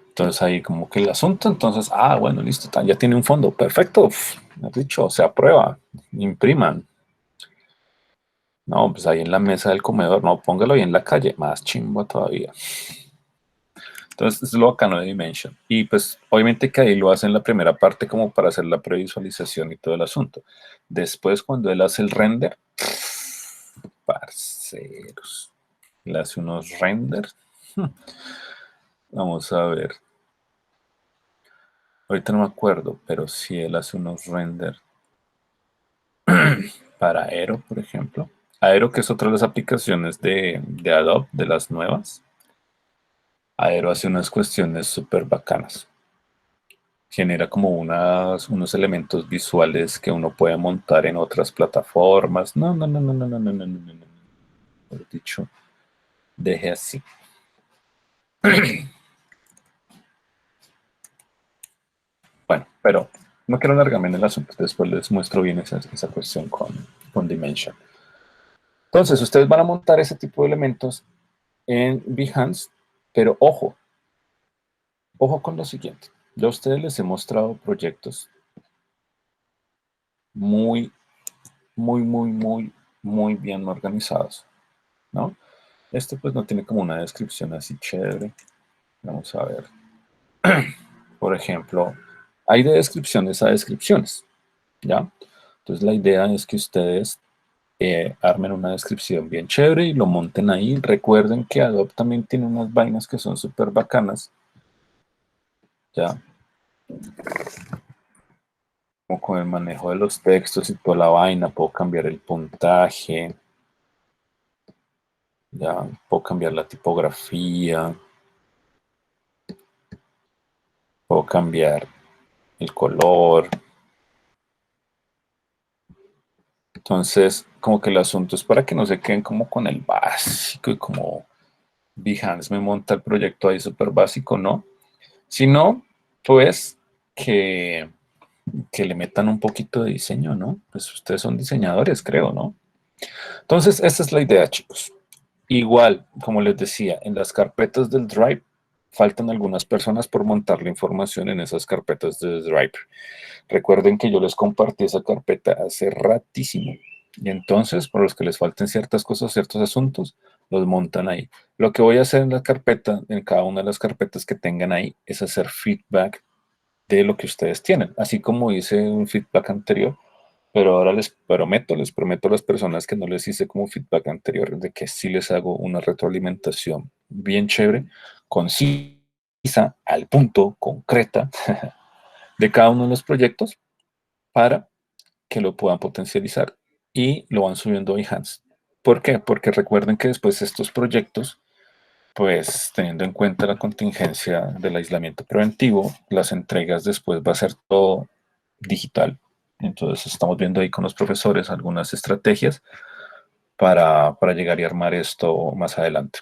Entonces ahí como que el asunto, entonces, bueno, listo, ya tiene un fondo, perfecto, me has dicho, se aprueba, impriman. No, pues ahí en la mesa del comedor, no, póngalo ahí en la calle, más chimbo todavía. Entonces es lo bacano de Dimension. Y pues obviamente que ahí lo hace en la primera parte como para hacer la previsualización y todo el asunto. Después cuando él hace el render, parceros, él hace unos renders. Vamos a ver. Ahorita no me acuerdo, pero sí él hace unos renders para Aero, por ejemplo. Aero, que es otra de las aplicaciones de Adobe, de las nuevas. Aero hace unas cuestiones súper bacanas. Genera como unos elementos visuales que uno puede montar en otras plataformas. No. Por dicho, deje así. Bueno, pero no quiero alargarme en el asunto. Después les muestro bien esa cuestión con Dimension. Entonces, ustedes van a montar ese tipo de elementos en Behance, pero ojo con lo siguiente. Yo a ustedes les he mostrado proyectos muy, muy bien organizados, ¿no? Este pues no tiene como una descripción así chévere. Vamos a ver. Por ejemplo, hay de descripciones a descripciones, ¿ya? Entonces la idea es que ustedes armen una descripción bien chévere y lo monten ahí. Recuerden que Adobe también tiene unas vainas que son súper bacanas, ¿ya? Como con el manejo de los textos y toda la vaina, puedo cambiar el puntaje, ya, puedo cambiar la tipografía, puedo cambiar el color. Entonces, como que el asunto es para que no se queden como con el básico y como Behance me monta el proyecto ahí súper básico, ¿no? Sino, pues, que le metan un poquito de diseño, ¿no? Pues ustedes son diseñadores, creo, ¿no? Entonces, esta es la idea, chicos. Igual, como les decía, en las carpetas del Drive faltan algunas personas por montar la información en esas carpetas de Drive. Recuerden que yo les compartí esa carpeta hace ratísimo. Y entonces, por los que les falten ciertas cosas, ciertos asuntos, los montan ahí. Lo que voy a hacer en la carpeta, en cada una de las carpetas que tengan ahí, es hacer feedback de lo que ustedes tienen. Así como hice un feedback anterior, Pero ahora les prometo a las personas que no les hice como feedback anterior de que sí les hago una retroalimentación bien chévere, concisa, al punto, concreta, de cada uno de los proyectos para que lo puedan potencializar y lo van subiendo a Behance. ¿Por qué? Porque recuerden que después estos proyectos, pues teniendo en cuenta la contingencia del aislamiento preventivo, las entregas después va a ser todo digital. Entonces estamos viendo ahí con los profesores algunas estrategias para llegar y armar esto más adelante.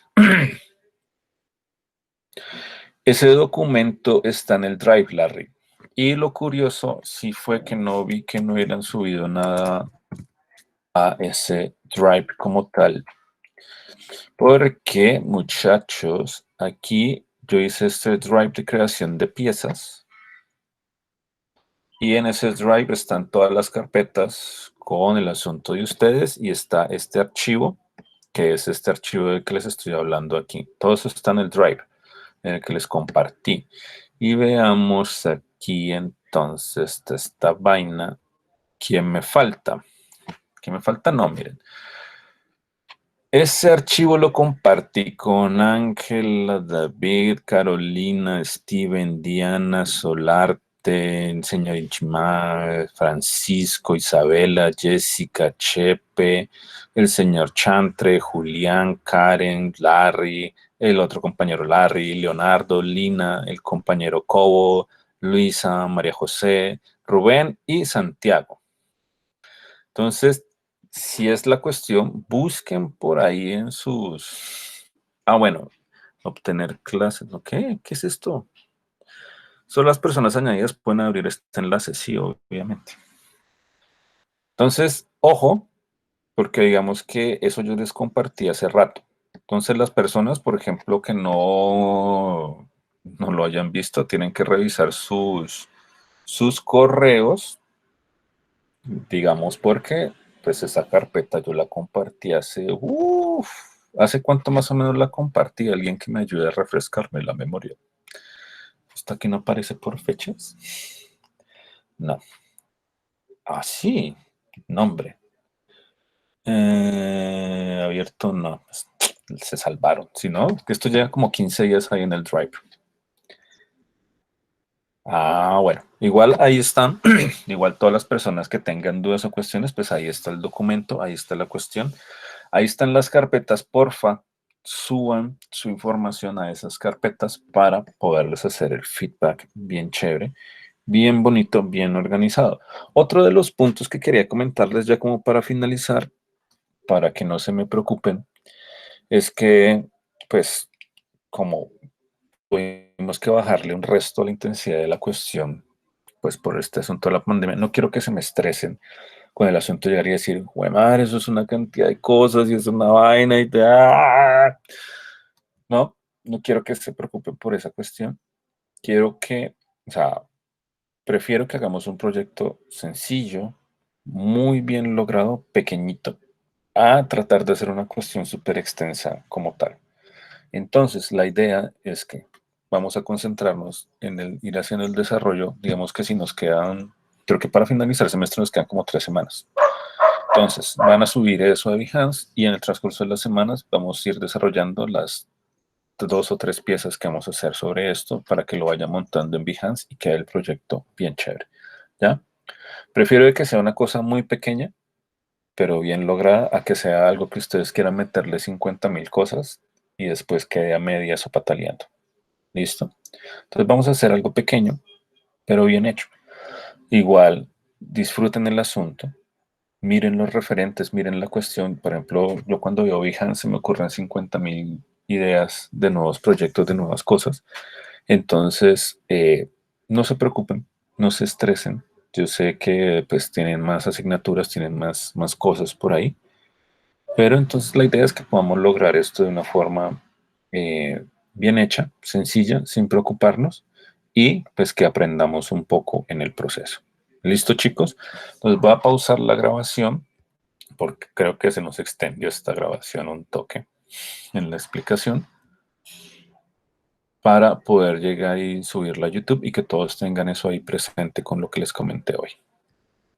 Ese documento está en el Drive, Larry. Y lo curioso sí fue que no vi que no hubieran subido nada a ese Drive como tal. Porque, muchachos, aquí yo hice este Drive de creación de piezas. Y en ese Drive están todas las carpetas con el asunto de ustedes y está este archivo, que es este archivo del que les estoy hablando aquí. Todo eso está en el Drive, en el que les compartí. Y veamos aquí entonces esta vaina. ¿Quién me falta? ¿Quién me falta? No, miren. Ese archivo lo compartí con Ángela, David, Carolina, Steven, Diana, Solarte, señor Inchimar, Francisco, Isabela, Jessica, Chepe, el señor Chantre, Julián, Karen, Larry, el otro compañero Larry, Leonardo, Lina, el compañero Cobo, Luisa, María José, Rubén y Santiago. Entonces, si es la cuestión, busquen por ahí en sus... Ah, bueno, obtener clases. ¿Ok? ¿Qué es esto? Solo las personas añadidas pueden abrir este enlace, sí, obviamente. Entonces, ojo, porque digamos que eso yo les compartí hace rato. Entonces, las personas, por ejemplo, que no lo hayan visto, tienen que revisar sus correos, digamos, porque pues esa carpeta yo la compartí ¿hace cuánto más o menos la compartí? Alguien que me ayude a refrescarme la memoria. ¿Hasta aquí no aparece por fechas? No. Ah, sí. Nombre. Abierto, no. Pues, se salvaron. Si no, que esto lleva como 15 días ahí en el Drive. Ah, bueno. Igual ahí están. Igual todas las personas que tengan dudas o cuestiones, pues ahí está el documento, ahí está la cuestión. Ahí están las carpetas, porfa, suban su información a esas carpetas para poderles hacer el feedback bien chévere, bien bonito, bien organizado. Otro de los puntos que quería comentarles ya como para finalizar, para que no se me preocupen, es que, pues, como tuvimos que bajarle un resto a la intensidad de la cuestión, pues por este asunto de la pandemia, no quiero que se me estresen con el asunto de llegar y decir, güey, madre, eso es una cantidad de cosas y es una vaina y no, no quiero que se preocupen por esa cuestión. Quiero que, o sea, prefiero que hagamos un proyecto sencillo, muy bien logrado, pequeñito, a tratar de hacer una cuestión súper extensa como tal. Entonces, la idea es que vamos a concentrarnos en el ir haciendo el desarrollo. Digamos que si nos quedan, creo que para finalizar el semestre nos quedan como 3 semanas. Entonces, van a subir eso a Behance y en el transcurso de las semanas vamos a ir desarrollando las 2 o 3 piezas que vamos a hacer sobre esto para que lo vaya montando en Behance y quede el proyecto bien chévere. ¿Ya? Prefiero que sea una cosa muy pequeña, pero bien lograda, a que sea algo que ustedes quieran meterle 50.000 cosas y después quede a medias o pataleando. ¿Listo? Entonces vamos a hacer algo pequeño, pero bien hecho. Igual, disfruten el asunto, miren los referentes, miren la cuestión. Por ejemplo, yo cuando veo Behance se me ocurren 50.000 ideas de nuevos proyectos, de nuevas cosas. Entonces, no se preocupen, no se estresen. Yo sé que pues tienen más asignaturas, tienen más cosas por ahí, pero entonces la idea es que podamos lograr esto de una forma bien hecha, sencilla, sin preocuparnos y pues que aprendamos un poco en el proceso. ¿Listo, chicos? Entonces voy a pausar la grabación porque creo que se nos extendió esta grabación un toque en la explicación para poder llegar y subirla a YouTube y que todos tengan eso ahí presente con lo que les comenté hoy.